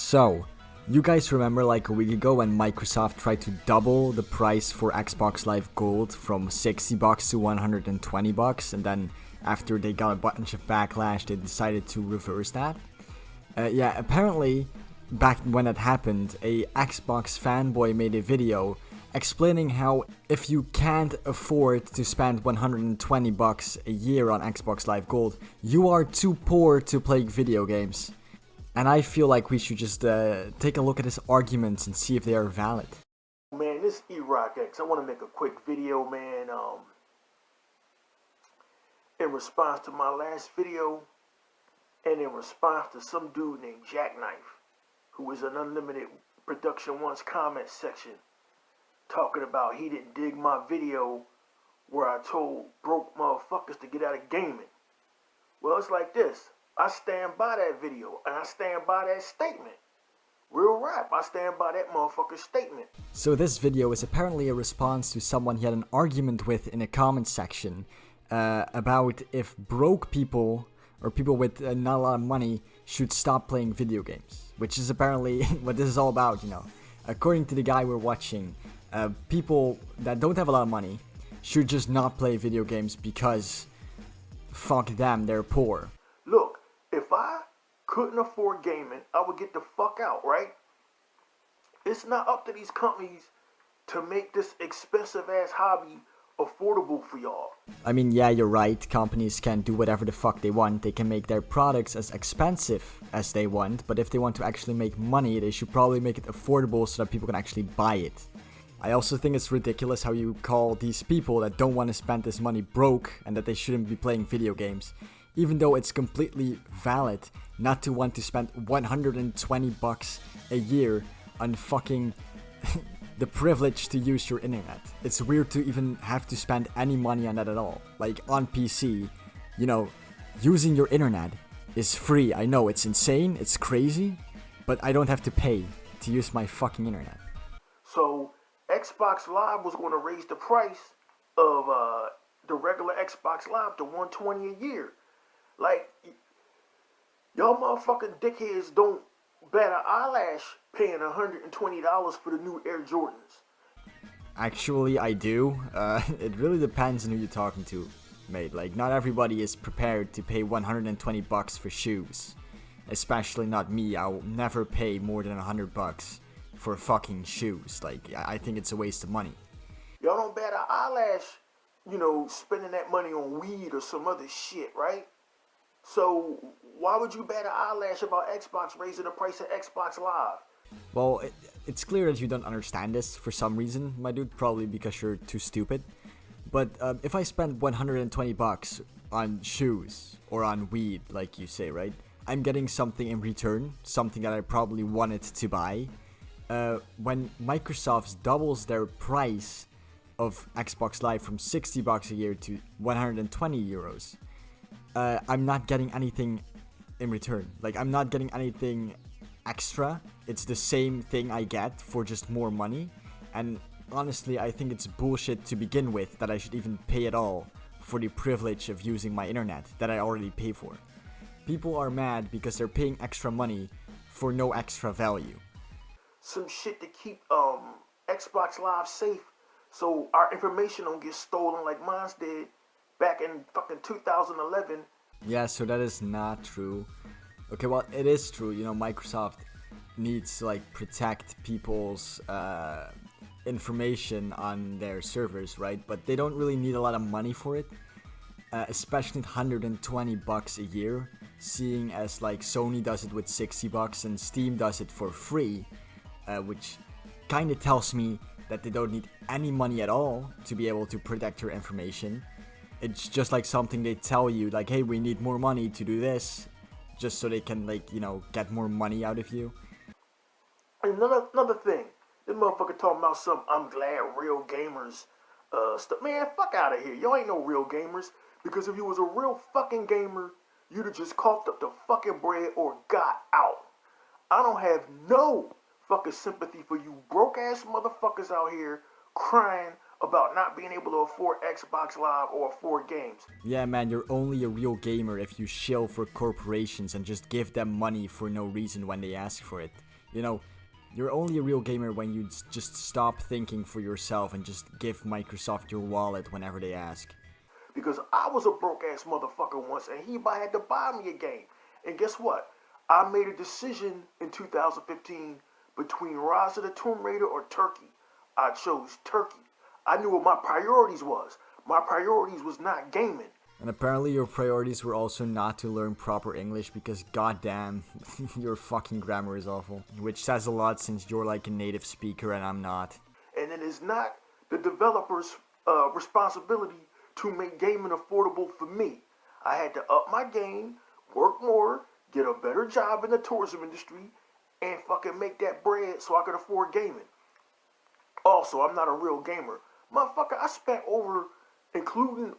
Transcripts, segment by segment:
So, you guys remember like a week ago when Microsoft tried to double the price for Xbox Live Gold from $60 to $120, and then after they got a bunch of backlash, they decided to reverse that? Yeah, apparently, back when that happened, a Xbox fanboy made a video explaining how if you can't afford to spend $120 a year on Xbox Live Gold, you are too poor to play video games. And I feel like we should just take a look at his arguments and see if they are valid. Man, this is E-Rock-X. I want to make a quick video, man. In response to my last video, and in response to some dude named Jackknife, who was an Unlimited Production One's comment section, talking about he didn't dig my video where I told broke motherfuckers to get out of gaming. Well, it's like this. I stand by that video, and I stand by that statement. Real rap, I stand by that motherfucker's statement. So this video is apparently a response to someone he had an argument with in a comment section about if broke people or people with not a lot of money should stop playing video games, which is apparently what this is all about, you know. According to the guy we're watching, people that don't have a lot of money should just not play video games because fuck them, they're poor. Look, if I couldn't afford gaming, I would get the fuck out, right? It's not up to these companies to make this expensive ass hobby affordable for y'all. I mean, yeah, you're right. Companies can do whatever the fuck they want. They can make their products as expensive as they want, but if they want to actually make money, they should probably make it affordable so that people can actually buy it. I also think it's ridiculous how you call these people that don't want to spend this money broke and that they shouldn't be playing video games, even though it's completely valid not to want to spend $120 a year on fucking the privilege to use your internet. It's weird to even have to spend any money on that at all. Like on PC, you know, using your internet is free. I know it's insane, it's crazy, but I don't have to pay to use my fucking internet. So Xbox Live was going to raise the price of the regular Xbox Live to $120 a year. Like, y'all motherfucking dickheads don't bat an eyelash paying $120 for the new Air Jordans. Actually, I do. It really depends on who you're talking to, mate. Like, not everybody is prepared to pay $120 for shoes. Especially not me. I'll never pay more than $100 for fucking shoes. Like, I think it's a waste of money. Y'all don't bat an eyelash, you know, spending that money on weed or some other shit, right? So, why would you bat an eyelash about Xbox raising the price of Xbox Live? Well, it's clear that you don't understand this for some reason, my dude, probably because you're too stupid. But if I spend $120 on shoes or on weed, like you say, right? I'm getting something in return, something that I probably wanted to buy. When Microsoft doubles their price of Xbox Live from $60 a year to 120 euros, I'm not getting anything in return. Like, I'm not getting anything extra. It's the same thing I get for just more money. And honestly, I think it's bullshit to begin with that I should even pay at all for the privilege of using my internet that I already pay for. People are mad because they're paying extra money for no extra value. Some shit to keep Xbox Live safe so our information don't get stolen like mine did back in fucking 2011. Yeah, so that is not true. Okay, well, it is true. You know, Microsoft needs to, like, protect people's information on their servers, right? But they don't really need a lot of money for it. Especially $120 a year, seeing as, like, Sony does it with $60 and Steam does it for free, which kind of tells me that they don't need any money at all to be able to protect your information. It's just like something they tell you, like, hey, we need more money to do this, just so they can, like, you know, get more money out of you. Another thing, this motherfucker talking about some I'm glad real gamers stuff. Man, fuck out of here. Y'all ain't no real gamers, because if you was a real fucking gamer, you'd have just coughed up the fucking bread or got out. I don't have no fucking sympathy for you broke ass motherfuckers out here crying about not being able to afford Xbox Live or afford games. Yeah, man, you're only a real gamer if you shill for corporations and just give them money for no reason when they ask for it. You know, you're only a real gamer when you just stop thinking for yourself and just give Microsoft your wallet whenever they ask. Because I was a broke ass motherfucker once and he had to buy me a game. And guess what? I made a decision in 2015 between Rise of the Tomb Raider or Turkey. I chose Turkey. I knew what my priorities was. My priorities was not gaming. And apparently your priorities were also not to learn proper English because goddamn, your fucking grammar is awful. Which says a lot since you're like a native speaker and I'm not. And it is not the developer's responsibility to make gaming affordable for me. I had to up my game, work more, get a better job in the tourism industry, and fucking make that bread so I could afford gaming. Also, I'm not a real gamer. Motherfucker, I spent over, including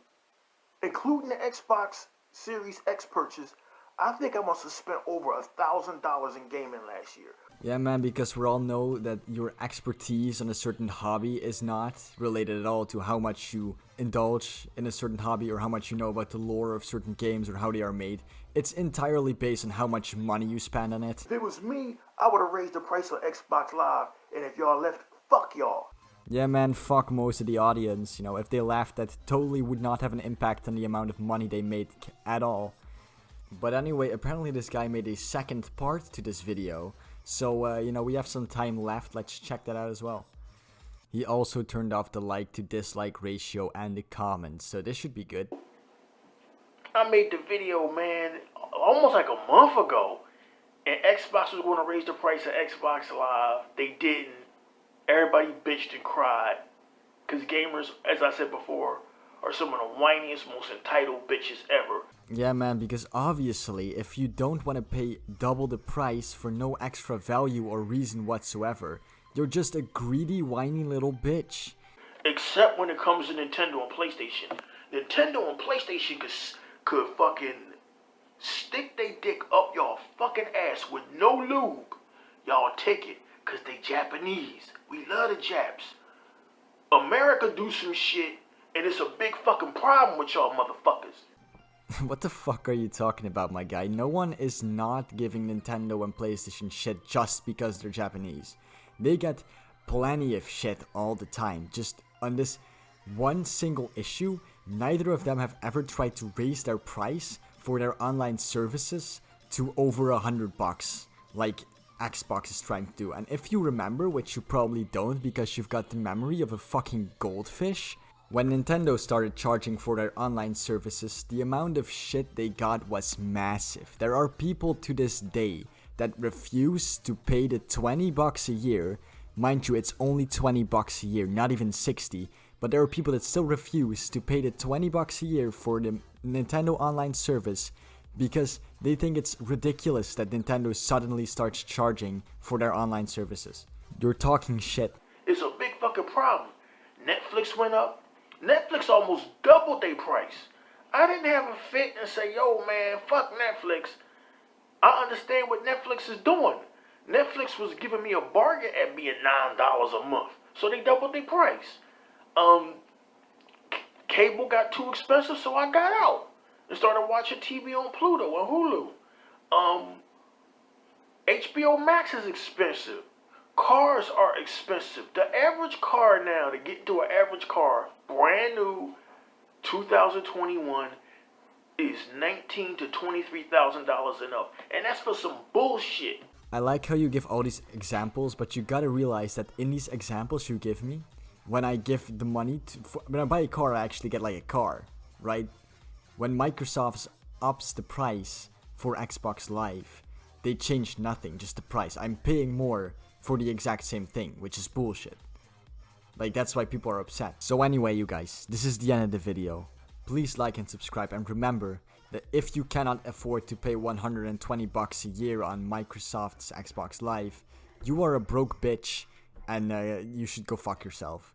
the Xbox Series X purchase, I think I must have spent over $1,000 in gaming last year. Yeah, man, because we all know that your expertise on a certain hobby is not related at all to how much you indulge in a certain hobby or how much you know about the lore of certain games or how they are made. It's entirely based on how much money you spend on it. If it was me, I would have raised the price of Xbox Live, and if y'all left, fuck y'all. Yeah, man, fuck most of the audience. You know, if they left, that totally would not have an impact on the amount of money they made at all. But anyway, apparently this guy made a second part to this video. So, you know, we have some time left. Let's check that out as well. He also turned off the like to dislike ratio and the comments. So this should be good. I made the video, man, almost like a month ago. And Xbox was going to raise the price of Xbox Live. They didn't. Everybody bitched and cried. Because gamers, as I said before, are some of the whiniest, most entitled bitches ever. Yeah, man, because obviously, if you don't want to pay double the price for no extra value or reason whatsoever, you're just a greedy, whiny little bitch. Except when it comes to Nintendo and PlayStation. Nintendo and PlayStation could fucking stick they dick up y'all fucking ass with no lube. Y'all take it, because they Japanese. We love the Japs. America do some shit, and it's a big fucking problem with y'all motherfuckers. What the fuck are you talking about, my guy? No one is not giving Nintendo and PlayStation shit just because they're Japanese. They get plenty of shit all the time. Just on this one single issue, neither of them have ever tried to raise their price for their online services to over $100, like Xbox is trying to do. And if you remember, which you probably don't because you've got the memory of a fucking goldfish, when Nintendo started charging for their online services, the amount of shit they got was massive. There are people to this day that refuse to pay the $20 a year. Mind you, it's only $20 a year, not even 60. But there are people that still refuse to pay the $20 a year for the Nintendo online service because they think it's ridiculous that Nintendo suddenly starts charging for their online services. You're talking shit. It's a big fucking problem. Netflix went up. Netflix almost doubled their price. I didn't have a fit and say, yo man, fuck Netflix. I understand what Netflix is doing. Netflix was giving me a bargain at being $9 a month. So they doubled their price. Cable got too expensive, so I got out and started watching TV on Pluto and Hulu. HBO Max is expensive. Cars are expensive. The average car now, to get into an average car, brand new, 2021, is $19,000 to $23,000 and up. And that's for some bullshit. I like how you give all these examples, but you gotta realize that in these examples you give me, when I give the money when I buy a car, I actually get like a car, right? When Microsoft ups the price for Xbox Live, they change nothing, just the price. I'm paying more for the exact same thing, which is bullshit. Like, that's why people are upset. So anyway, you guys, this is the end of the video. Please like and subscribe, and remember that if you cannot afford to pay $120 a year on Microsoft's Xbox Live, you are a broke bitch, and you should go fuck yourself.